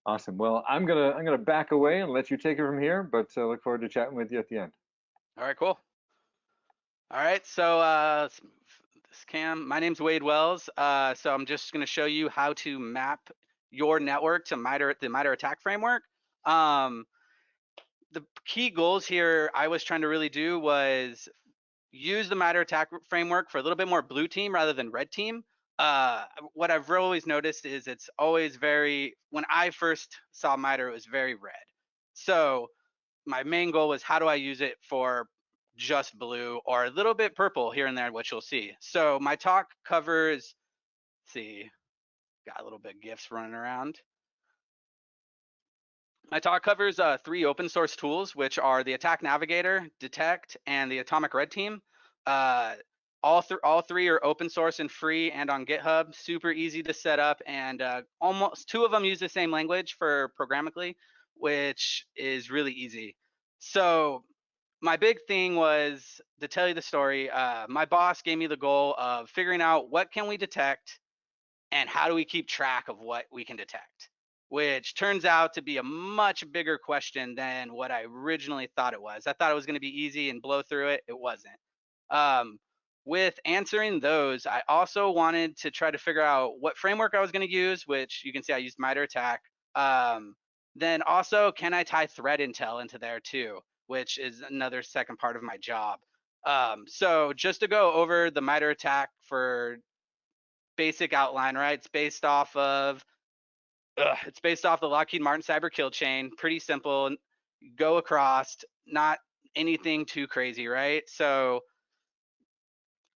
Awesome. Well, I'm gonna back away and let you take it from here, but look forward to chatting with you at the end. All right, cool. All right, so this cam, my name's Wade Wells. So I'm just going to show you how to map your network to the Mitre attack framework. Um, the key goals here I was trying to really do was use the Mitre attack framework for a little bit more blue team rather than red team. What I've always noticed is it's always when I first saw Mitre, it was very red. So my main goal was how do I use it for just blue or a little bit purple here and there, which you'll see. So my talk covers, let's see, got a little bit of GIFs running around. My talk covers three open source tools, which are the Attack Navigator, DeTT&CT, and the Atomic Red Team. All three are open source and free and on GitHub. Super easy to set up, and almost two of them use the same language for programmatically, which is really easy. So my big thing was to tell you the story. My boss gave me the goal of figuring out what can we detect and how do we keep track of what we can detect, which turns out to be a much bigger question than what I originally thought it was. I thought it was going to be easy and blow through it. It wasn't. Um, with answering those, I also wanted to try to figure out what framework I was going to use, which you can see I used Mitre attack. Then also, can I tie threat intel into there too, which is another second part of my job. So just to go over the Mitre attack for basic outline, right? It's based off the Lockheed Martin cyber kill chain. Pretty simple. Go across, not anything too crazy, right? So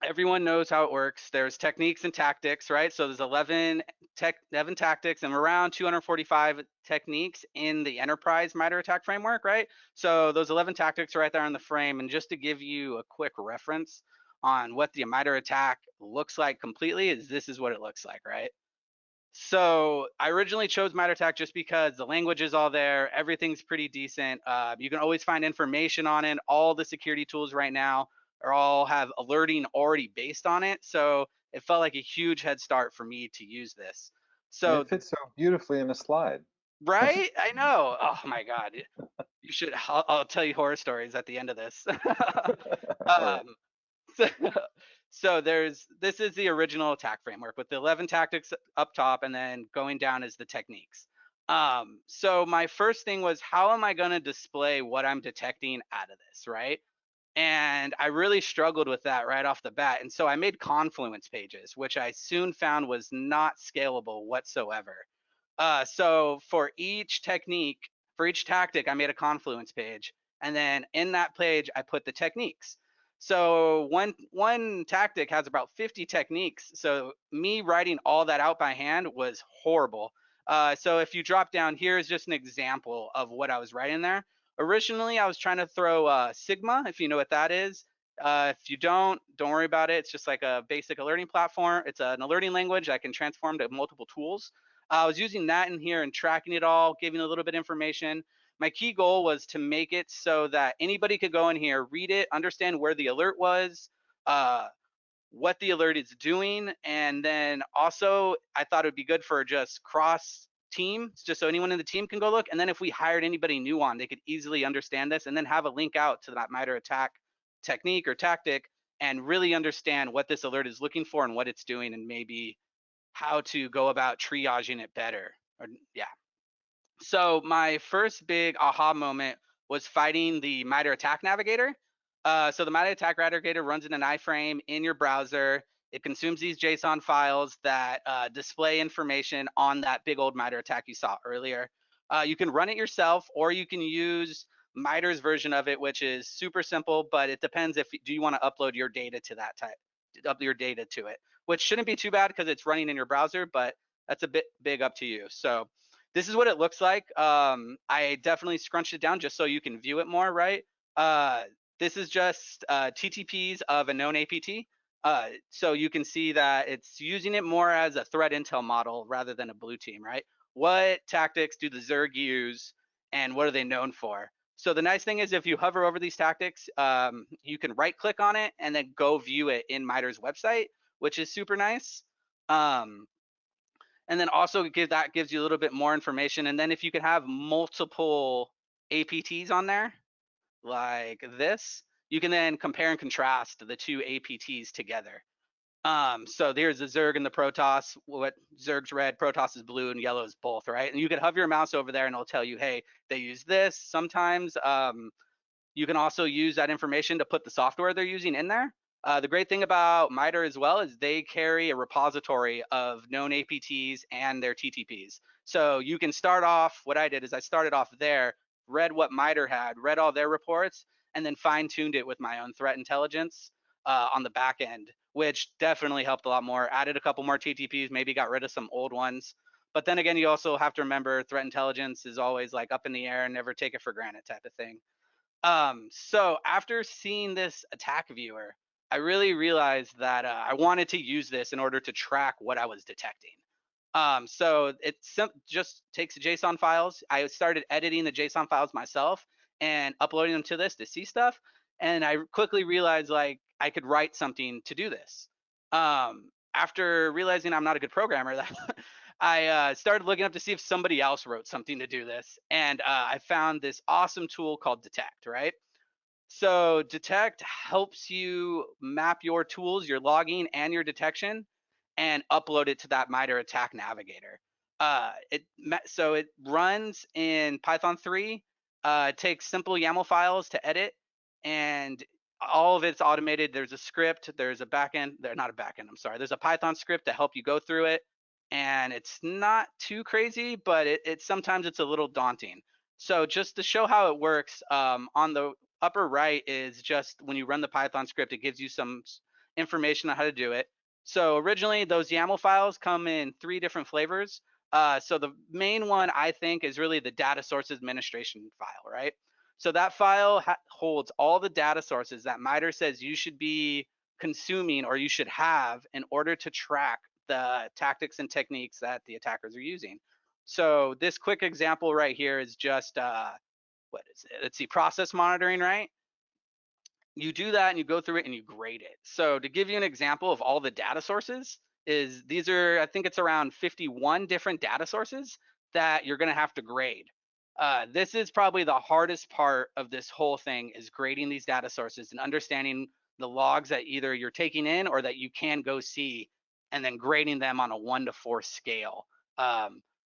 everyone knows how it works. There's techniques and tactics, right? So there's 11 tactics and around 245 techniques in the enterprise Mitre attack framework, right? So those 11 tactics are right there on the frame. And just to give you a quick reference on what the Mitre attack looks like completely, this is what it looks like, right? So I originally chose Mitre attack just because the language is all there. Everything's pretty decent. You can always find information on it. All the security tools right now are all have alerting already based on it. So it felt like a huge head start for me to use this. And So, it fits so beautifully in a slide. right? I know. Oh my God. You should, I'll tell you horror stories at the end of this. All right. um, so, so this is the original attack framework with the 11 tactics up top and then going down is the techniques. So my first thing was how am I going to display what I'm detecting out of this, right? And I really struggled with that right off the bat. And so I made Confluence pages, which I soon found was not scalable whatsoever. So for each tactic, I made a Confluence page. And then in that page, I put the techniques. So one tactic has about 50 techniques. So me writing all that out by hand was horrible. So if you drop down, here is just an example of what I was writing there. Originally, I was trying to throw Sigma, if you know what that is. If you don't worry about it. It's just like a basic alerting platform. It's an alerting language that can transform to multiple tools. I was using that in here and tracking it all, giving a little bit of information. My key goal was to make it so that anybody could go in here, read it, understand where the alert was, what the alert is doing, and then also I thought it would be good for just cross team, just so anyone in the team can go look. And then if we hired anybody new on, they could easily understand this and then have a link out to that Mitre attack technique or tactic and really understand what this alert is looking for and what it's doing and maybe how to go about triaging it better. Yeah. So my first big aha moment was fighting the Mitre attack navigator. So the Mitre attack navigator runs in an iframe in your browser. It consumes these JSON files that display information on that big old Mitre attack you saw earlier. You can run it yourself, or you can use Mitre's version of it, which is super simple, but it depends if do you want to upload your data to that type, up your data to it, which shouldn't be too bad because it's running in your browser, but that's a bit big up to you. So this is what it looks like. I definitely scrunched it down just so you can view it more, right? This is just TTPs of a known APT. So you can see that it's using it more as a threat intel model rather than a blue team, right? What tactics do the Zerg use and what are they known for? So the nice thing is if you hover over these tactics, you can right click on it and then go view it in Mitre's website, which is super nice. And then also that gives you a little bit more information. And then if you could have multiple APTs on there, like this, you can then compare and contrast the two APTs together. So there's the Zerg and the Protoss. What Zerg's red, Protoss is blue, and yellow is both, right? And you could hover your mouse over there, and it'll tell you, hey, they use this. Sometimes you can also use that information to put the software they're using in there. The great thing about Mitre as well is they carry a repository of known APTs and their TTPs. So you can start off, what I did is I started off there, read what Mitre had, read all their reports, and then fine-tuned it with my own threat intelligence on the back end, which definitely helped a lot more. Added a couple more TTPs, maybe got rid of some old ones. But then again, you also have to remember threat intelligence is always like up in the air and never take it for granted type of thing. So after seeing this attack viewer, I really realized that I wanted to use this in order to track what I was detecting. So it just takes JSON files. I started editing the JSON files myself and uploading them to this to see stuff. And I quickly realized like I could write something to do this. After realizing I'm not a good programmer, I started looking up to see if somebody else wrote something to do this. And I found this awesome tool called DeTT&CT, right? So DeTT&CT helps you map your tools, your logging, and your detection, and upload it to that MITRE ATT&CK Navigator. So it runs in Python 3. It takes simple YAML files to edit, and all of it's automated. There's a script, there's a backend, not a backend, I'm sorry. There's a Python script to help you go through it, and it's not too crazy, but sometimes it's a little daunting. So just to show how it works, on the upper right is just when you run the Python script, it gives you some information on how to do it. So originally those YAML files come in 3 different flavors. So the main one I think is really the data sources administration file, right? So that file holds all the data sources that MITRE says you should be consuming or you should have in order to track the tactics and techniques that the attackers are using. So this quick example right here is just what is it? Let's see, process monitoring, right? You do that and you go through it and you grade it. So to give you an example of all the data sources, these are, I think it's around 51 different data sources that you're going to have to grade. This is probably the hardest part of this whole thing, is grading these data sources and understanding the logs that either you're taking in or that you can go see, and then grading them on a 1 to 4 scale.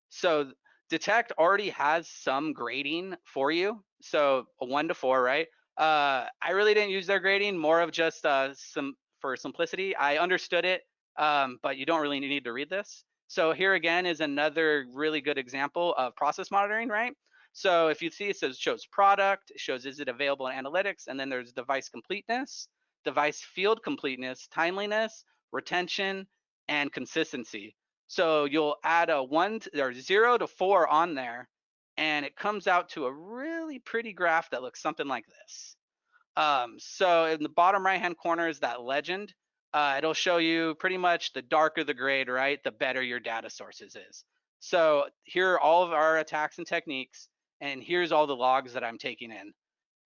So DeTT&CT already has some grading for you. So a 1 to 4, right? I really didn't use their grading, more of just for simplicity. I understood it, but you don't really need to read this. So here again is another really good example of process monitoring, right? So if you see, it says shows product, it shows is it available in analytics, and then there's device completeness, device field completeness, timeliness, retention, and consistency. So you'll add a 0 to 4 on there, and it comes out to a really pretty graph that looks something like this. So in the bottom right-hand corner is that legend. It'll show you pretty much the darker the grade, right, the better your data sources is. So here are all of our attacks and techniques, and here's all the logs that I'm taking in.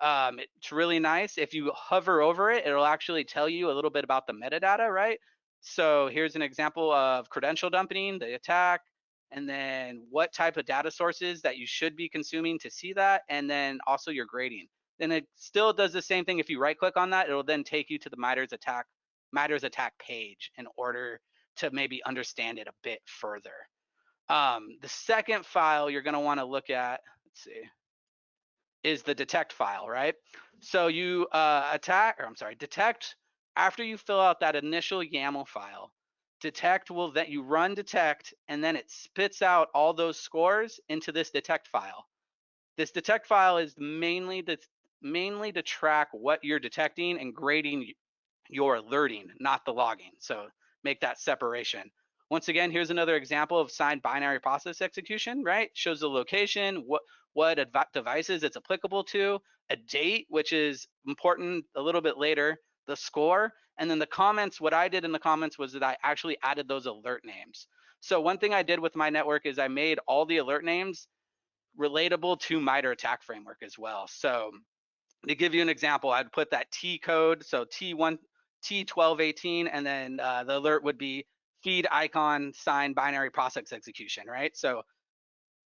It's really nice. If you hover over it, it'll actually tell you a little bit about the metadata, right? So here's an example of credential dumping, the attack, and then what type of data sources that you should be consuming to see that, and then also your grading. Then it still does the same thing. If you right click on that, it'll then take you to the MITRE's attack page in order to maybe understand it a bit further. The second file you're going to want to look at, let's see, is the DeTT&CT file, right? So you DeTT&CT, after you fill out that initial YAML file, DeTT&CT will then, you run DeTT&CT, and then it spits out all those scores into this DeTT&CT file. This DeTT&CT file is mainly to track what you're detecting and grading your alerting, not the logging. So make that separation. Once again, here's another example of signed binary process execution, right? Shows the location, what devices it's applicable to, a date, which is important a little bit later, the score, and then the comments. What I did in the comments was that I actually added those alert names. So one thing I did with my network is I made all the alert names relatable to MITRE attack framework as well. So to give you an example, I'd put that T code, so T1, T1218, and then the alert would be feed icon sign binary process execution, right? So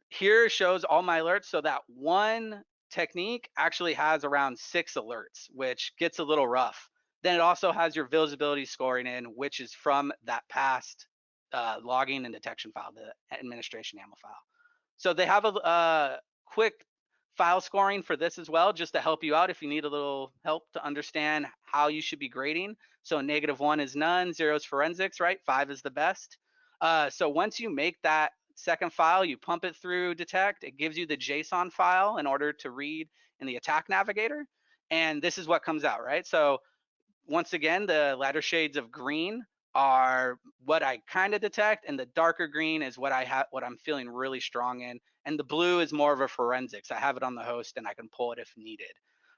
here shows all my alerts. So that one technique actually has around 6 alerts, which gets a little rough. Then it also has your visibility scoring in, which is from that past logging and detection file, the administration YAML file. So they have a quick file scoring for this as well, just to help you out if you need a little help to understand how you should be grading. So -1 is none, 0 is forensics, right? 5 is the best. So once you make that second file, you pump it through detect, it gives you the JSON file in order to read in the attack navigator. And this is what comes out, right? So once again, the lighter shades of green are what I kind of detect, and the darker green is what I'm feeling really strong in, and the blue is more of a forensics. I have it on the host, and I can pull it if needed.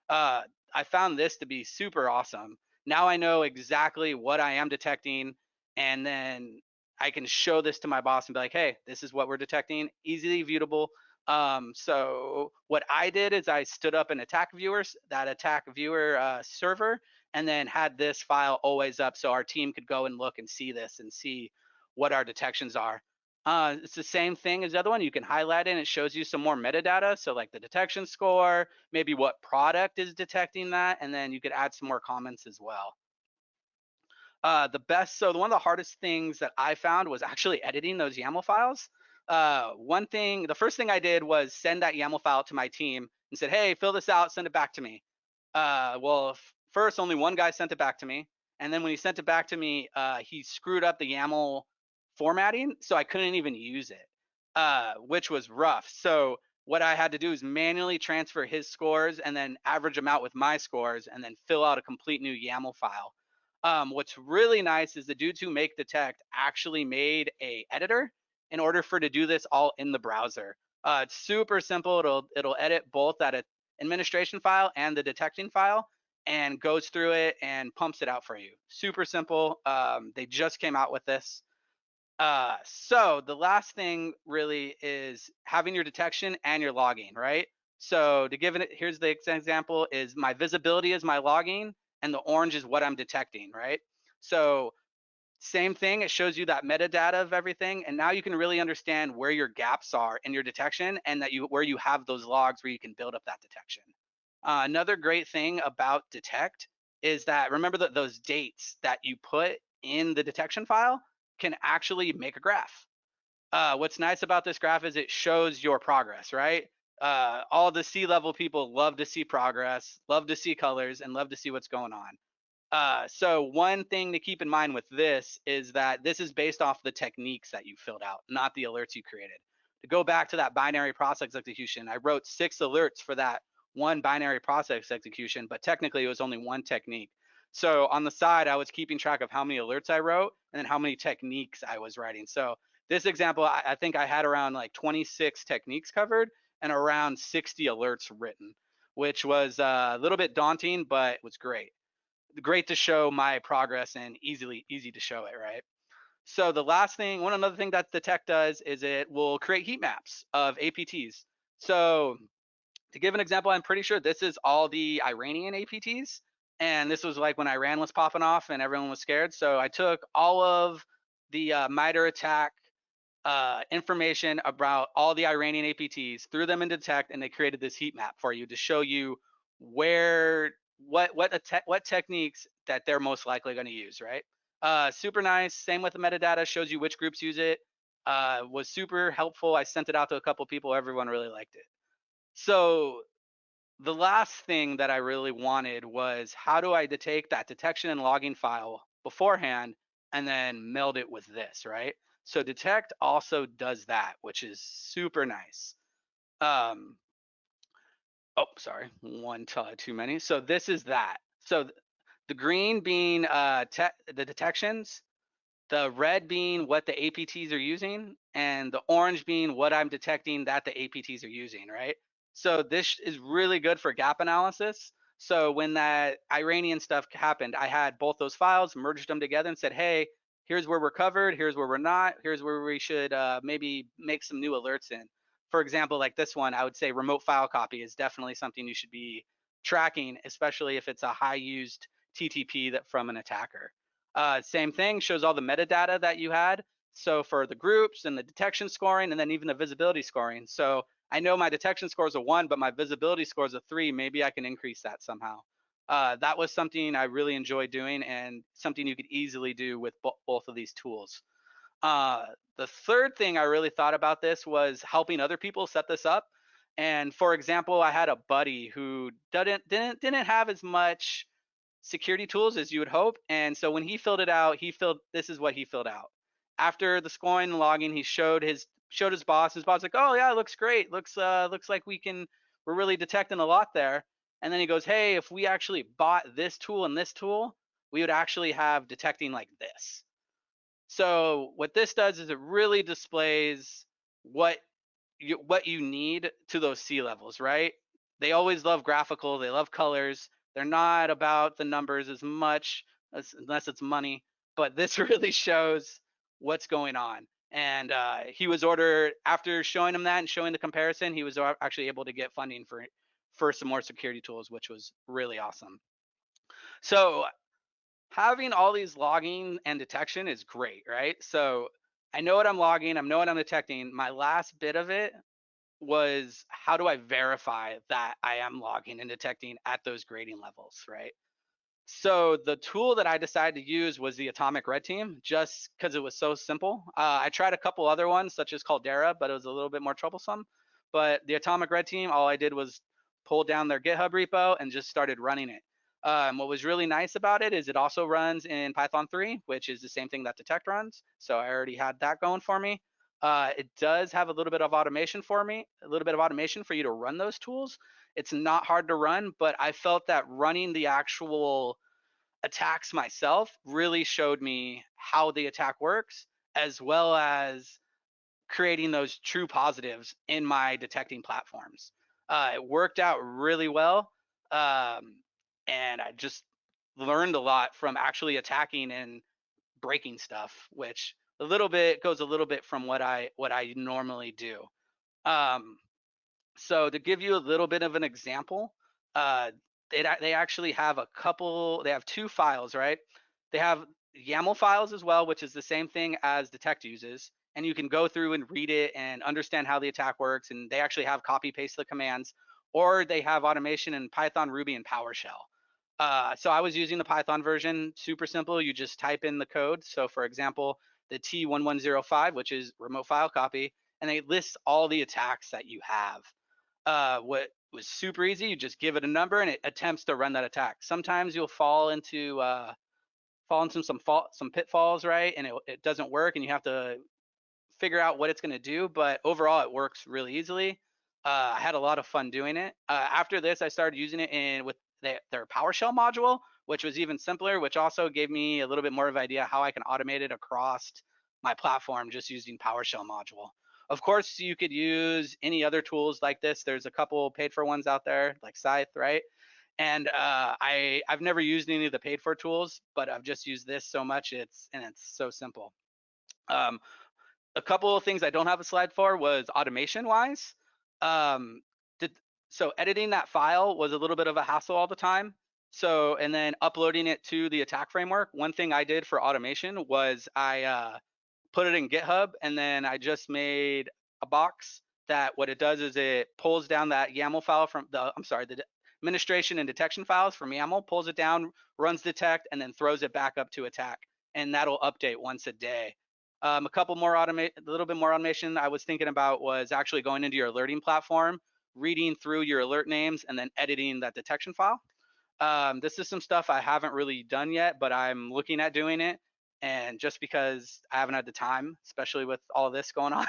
I found this to be super awesome. Now I know exactly what I am detecting, and then I can show this to my boss and be like, "Hey, this is what we're detecting." Easily viewable. So what I did is I stood up an attack viewer, that attack viewer server, and then had this file always up so our team could go and look and see this and see what our detections are. It's the same thing as the other one. You can highlight it and it shows you some more metadata. So like the detection score, maybe what product is detecting that, and then you could add some more comments as well. So one of the hardest things that I found was actually editing those YAML files. The first thing I did was send that YAML file to my team and said, "Hey, fill this out, send it back to me." Well, first only one guy sent it back to me, and then when he sent it back to me, he screwed up the YAML formatting, so I couldn't even use it, which was rough. So what I had to do is manually transfer his scores and then average them out with my scores, and then fill out a complete new YAML file. What's really nice is the dudes who make detect actually made a editor in order for to do this all in the browser. It's super simple. It'll edit both that administration file and the detecting file, and goes through it and pumps it out for you. Super simple. They just came out with this. So the last thing really is having your detection and your logging, right? So to give it, here's the example: is my visibility is my logging, and the orange is what I'm detecting, right? So same thing, it shows you that metadata of everything, and now you can really understand where your gaps are in your detection, and that where you have those logs where you can build up that detection. Another great thing about detect is that, remember that those dates that you put in the detection file can actually make a graph. What's nice about this graph is it shows your progress, right? All the C-level people love to see progress, love to see colors, and love to see what's going on. So one thing to keep in mind with this is that this is based off the techniques that you filled out, not the alerts you created. To go back to that binary process execution, I wrote 6 alerts for that one binary process execution, but technically it was only one technique. So on the side, I was keeping track of how many alerts I wrote and then how many techniques I was writing. So this example, I think I had around like 26 techniques covered and around 60 alerts written, which was a little bit daunting, but it was great to show my progress and easy to show it, right? So the last thing, another thing that the tech does is it will create heat maps of APTs. So to give an example, I'm pretty sure this is all the Iranian APTs. And this was like when Iran was popping off and everyone was scared. So I took all of the Mitre attack information about all the Iranian APTs, threw them into DeTT&CK, and they created this heat map for you to show you where what techniques that they're most likely going to use, right? Super nice. Same with the metadata, shows you which groups use it. Was super helpful. I sent it out to a couple people. Everyone really liked it. So the last thing that I really wanted was, how do I take that detection and logging file beforehand and then meld it with this, right? So detect also does that, which is super nice. Oh, sorry, one too many. So this is that. So the green being the detections, the red being what the APTs are using, and the orange being what I'm detecting that the APTs are using, right? So this is really good for gap analysis. So when that Iranian stuff happened, I had both those files, merged them together and said, hey, here's where we're covered, here's where we're not, here's where we should maybe make some new alerts in. For example, like this one, I would say remote file copy is definitely something you should be tracking, especially if it's a high used TTP that from an attacker. Same thing, shows all the metadata that you had. So for the groups and the detection scoring, and then even the visibility scoring. So I know my detection score is a 1, but my visibility score is a 3. Maybe I can increase that somehow. That was something I really enjoyed doing, and something you could easily do with both of these tools. Uh, the third thing I really thought about this was helping other people set this up. And for example, I had a buddy who didn't have as much security tools as you would hope. And so when he filled it out, this is what he filled out. After the scoring and logging, he showed his boss. His boss was like, "Oh yeah, it looks great. Looks like we're really detecting a lot there." And then he goes, "Hey, if we actually bought this tool and this tool, we would actually have detecting like this." So what this does is it really displays what you need to those sea levels, right? They always love graphical, they love colors. They're not about the numbers as much unless it's money, but this really shows what's going on. And he was ordered after showing him that and showing the comparison, he was actually able to get funding for some more security tools, which was really awesome. So having all these logging and detection is great, right? So I know what I'm logging, I know what I'm detecting. My last bit of it was how do I verify that I am logging and detecting at those grading levels, right? So the tool that I decided to use was the Atomic Red Team, just because it was so simple. I tried a couple other ones, such as Caldera, but it was a little bit more troublesome. But the Atomic Red Team, all I did was pull down their GitHub repo and just started running it. What was really nice about it is it also runs in Python 3, which is the same thing that Detect runs. So I already had that going for me. It does have a little bit of automation for me, a little bit of automation for you to run those tools. It's not hard to run, but I felt that running the actual attacks myself really showed me how the attack works, as well as creating those true positives in my detecting platforms. It worked out really well, and I just learned a lot from actually attacking and breaking stuff, which a little bit goes a little bit from what I normally do. Um, so to give you a little bit of an example, uh, they actually have a couple. They have two files, right? They have YAML files as well, which is the same thing as Detect uses, and you can go through and read it and understand how the attack works. And they actually have copy paste the commands, or they have automation in Python, Ruby, and PowerShell. So I was using the Python version, super simple. You just type in the code. So for example, the T1105, which is remote file copy, and it lists all the attacks that you have. What was super easy, you just give it a number and it attempts to run that attack. Sometimes you'll fall into some pitfalls, right? And it doesn't work and you have to figure out what it's going to do. But overall, it works really easily. I had a lot of fun doing it. After this, I started using it with their PowerShell module, which was even simpler, which also gave me a little bit more of an idea how I can automate it across my platform just using PowerShell module. Of course, you could use any other tools like this. There's a couple paid for ones out there, like Scythe, right? And I've never used any of the paid for tools, but I've just used this so much. It's so simple. Um, a couple of things I don't have a slide for was automation wise. Um, did, so editing that file was a little bit of a hassle all the time. So, and then uploading it to the attack framework. One thing I did for automation was I put it in GitHub and then I just made a box that what it does is it pulls down that YAML file from the administration and detection files from YAML, pulls it down, runs detect, and then throws it back up to attack. And that'll update once a day. A little bit more automation I was thinking about was actually going into your alerting platform, reading through your alert names, and then editing that detection file. This is some stuff I haven't really done yet, but I'm looking at doing it. And just because I haven't had the time, especially with all of this going on.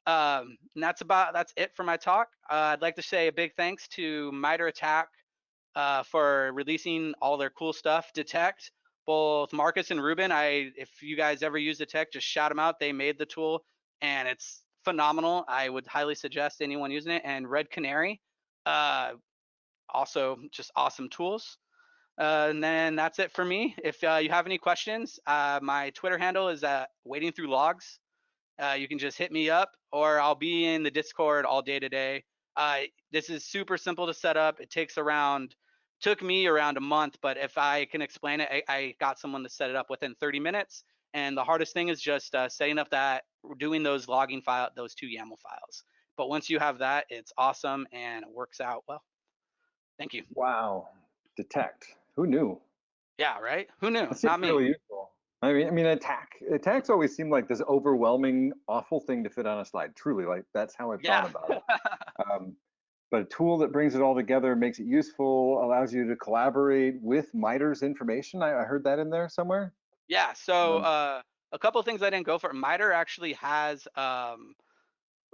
And that's it for my talk. I'd like to say a big thanks to Mitre ATT&CK for releasing all their cool stuff. Detect, both Marcus and Ruben. If you guys ever use Detect, just shout them out. They made the tool, and it's phenomenal. I would highly suggest anyone using it. And Red Canary, also just awesome tools. And then that's it for me. If you have any questions, my Twitter handle is Wading Through Logs. You can just hit me up, or I'll be in the Discord all day today. This is super simple to set up. It takes around took me around a month, but if I can explain it, I got someone to set it up within 30 minutes. And the hardest thing is just setting up that, doing those logging file, those 2 YAML files. But once you have that, it's awesome and it works out well. Thank you. Wow. Detect. Who knew? Yeah, right? Who knew? That seems Not me. really useful. I mean, attacks always seem like this overwhelming, awful thing to fit on a slide. Truly, like that's how I've thought Yeah. about it. But a tool that brings it all together, makes it useful, allows you to collaborate with MITRE's information. I heard that in there somewhere. Yeah. So Um, a couple of things I didn't go for. Mitre actually has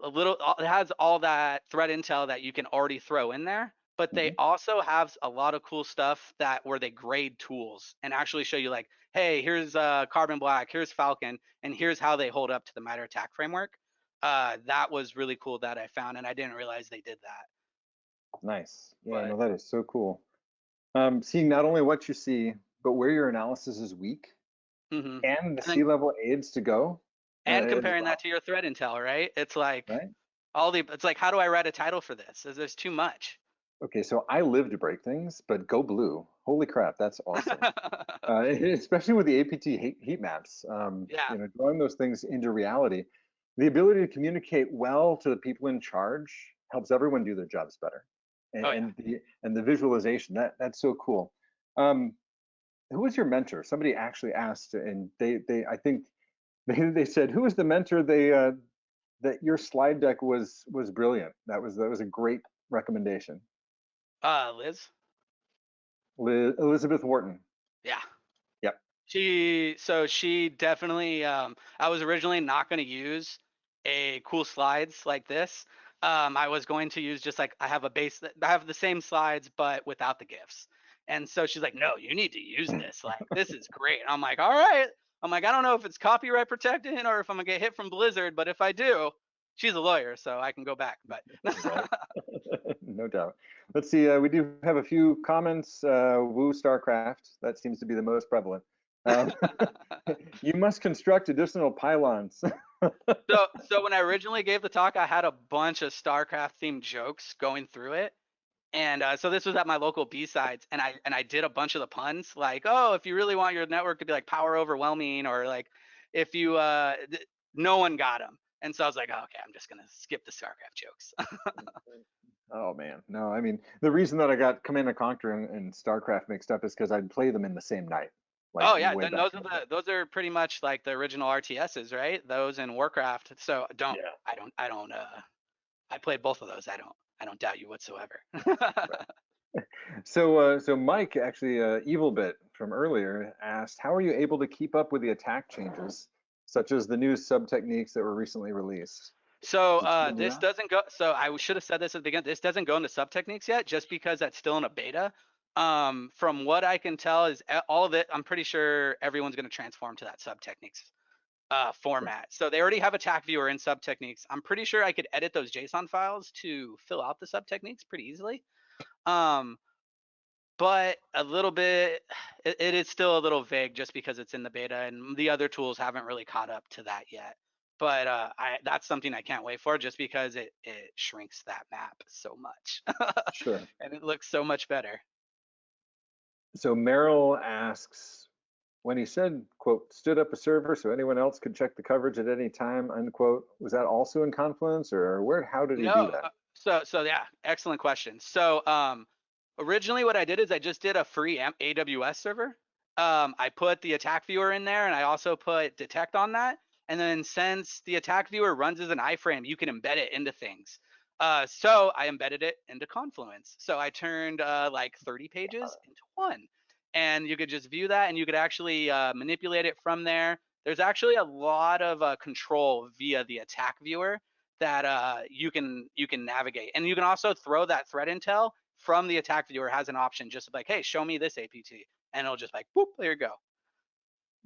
it has all that threat intel that you can already throw in there, but they mhm. also have a lot of cool stuff that where they grade tools and actually show you like, hey, here's Carbon Black, here's Falcon, and here's how they hold up to the Mitre attack framework. That was really cool that I found, and I didn't realize they did that. Nice. Yeah, But no, that is so cool. Seeing not only what you see, but where your analysis is weak hmm and the and then C-level aids to go and as comparing that well, to your threat intel, right? It's like right? it's like, how do I write a title for this? There's too much. Okay, so I live to break things, but go blue. Holy crap, that's awesome. Especially with the APT heat maps, Yeah. drawing those things into reality. The ability to communicate well to the people in charge helps everyone do their jobs better. And, Oh yeah. and the visualization, that's so cool. Um, who was your mentor? Somebody actually asked, and they I think they said, who was the mentor? That your slide deck was brilliant. That was a great recommendation. Liz. Elizabeth Wharton. Yeah. Yep. She definitely I was originally not going to use a cool slides like this. I was going to use just like I have the same slides but without the gifs. And so she's like, "No, you need to use this. Like this is great." And I'm like, "All right." I'm like, "I don't know if it's copyright protected or if I'm going to get hit from Blizzard, but if I do, she's a lawyer, so I can go back." But Right. No doubt. Let's see. We do have a few comments. Woo StarCraft. That seems to be the most prevalent. Um, you must construct additional pylons. so when I originally gave the talk, I had a bunch of StarCraft themed jokes going through it. And so this was at my local B-sides, and I did a bunch of the puns, like, oh, if you really want your network to be like power overwhelming, or like if you no one got them. And so I was like, oh, okay, I'm just gonna skip the StarCraft jokes. Oh man, no. I mean, the reason that I got Command and Conquer and StarCraft mixed up is because I'd play them in the same night, like Oh yeah, way then back in the day. those are pretty much like the original RTSs, right? Those in Warcraft. So Yeah. I don't I played both of those. I don't doubt you whatsoever. So Mike, actually, Evil Bit from earlier asked, how are you able to keep up with the attack changes, such as the new sub techniques that were recently released? So Did you do this that? doesn't go. So I should have said this at the beginning. This doesn't go into sub techniques yet, just because that's still in a beta. From what I can tell, is all of it. I'm pretty sure everyone's going to transform to that sub techniques Sure. format. So they already have attack viewer in sub techniques. I'm pretty sure I could edit those JSON files to fill out the sub techniques pretty easily. Um, but a little bit, it is still a little vague just because it's in the beta and the other tools haven't really caught up to that yet. But that's something I can't wait for just because it shrinks that map so much Sure. and it looks so much better. So Merrill asks, when he said, quote, stood up a server so anyone else could check the coverage at any time, unquote, was that also in Confluence or how did he do No, that? so yeah, excellent question. So originally what I did is I just did a free AWS server. I put the attack viewer in there and I also put detect on that. And then since the attack viewer runs as an iframe, you can embed it into things. So I embedded it into Confluence. So I turned like 30 pages into one. And you could just view that and you could actually manipulate it from there. There's actually a lot of control via the attack viewer that you can navigate, and you can also throw that threat intel from the attack viewer. Has an option just like, hey, show me this APT, and it'll just like, boop, there you go.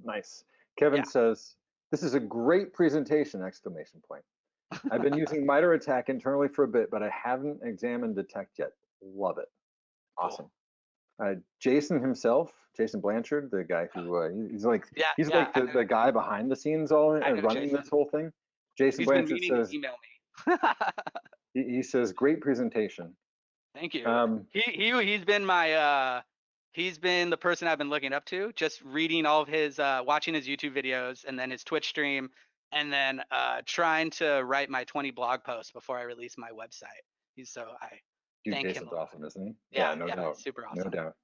Nice. Kevin Yeah. says, this is a great presentation, exclamation point. I've been using Mitre Attack internally for a bit, but I haven't examined Detect yet. Love it. Cool. Awesome. Jason himself, Jason Blanchard, the guy who he's like Yeah, he's yeah. like the guy behind the scenes all I know running this Jason. whole thing. Jason He's been Blanchard meaning to says email me. he says great presentation. Thank you. Um, He's been my he's been the person I've been looking up to, just reading all of his watching his YouTube videos and then his Twitch stream, and then trying to write my 20 blog posts before I release my website. I Dude, thank him Jason's a lot. awesome, isn't he? Yeah, Yeah, no yeah, doubt. super No awesome. doubt.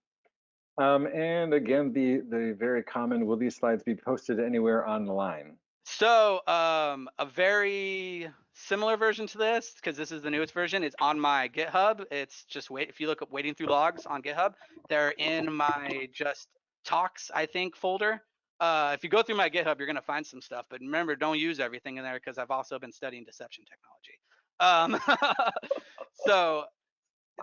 And again, the very common, will these slides be posted anywhere online? So a very similar version to this, because this is the newest version, it's on my GitHub. It's just if you look up waiting through logs on GitHub, they're in my just talks, I think, folder. If you go through my GitHub, you're gonna find some stuff, but remember, don't use everything in there because I've also been studying deception technology. So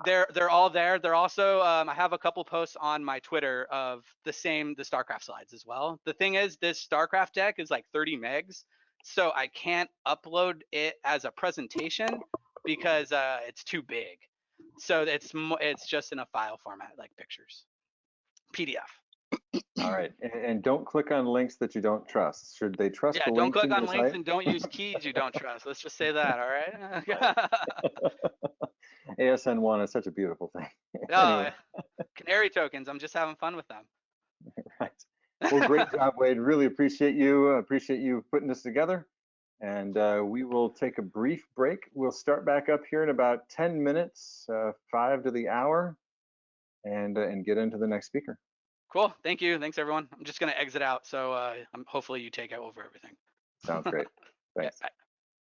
they're all there. They're also I have a couple posts on my Twitter of the StarCraft slides as well. The thing is, this StarCraft deck is like 30 megs, so I can't upload it as a presentation because it's too big. So it's just in a file format like pictures, PDF. All right, and don't click on links that you don't trust. Should they trust Yeah, the don't links click in on your links site? and don't use keys you don't trust. Let's just say that, all right? ASN1 is such a beautiful thing. Oh, Anyway, canary tokens. I'm just having fun with them. right. Well, great job, Wade. Really appreciate you. Appreciate you putting this together. And we will take a brief break. We'll start back up here in about 10 minutes, 5 to the hour, and get into the next speaker. Cool. Thank you. Thanks, everyone. I'm just going to exit out. So hopefully you take over everything. Sounds great. Thanks. Yeah, bye.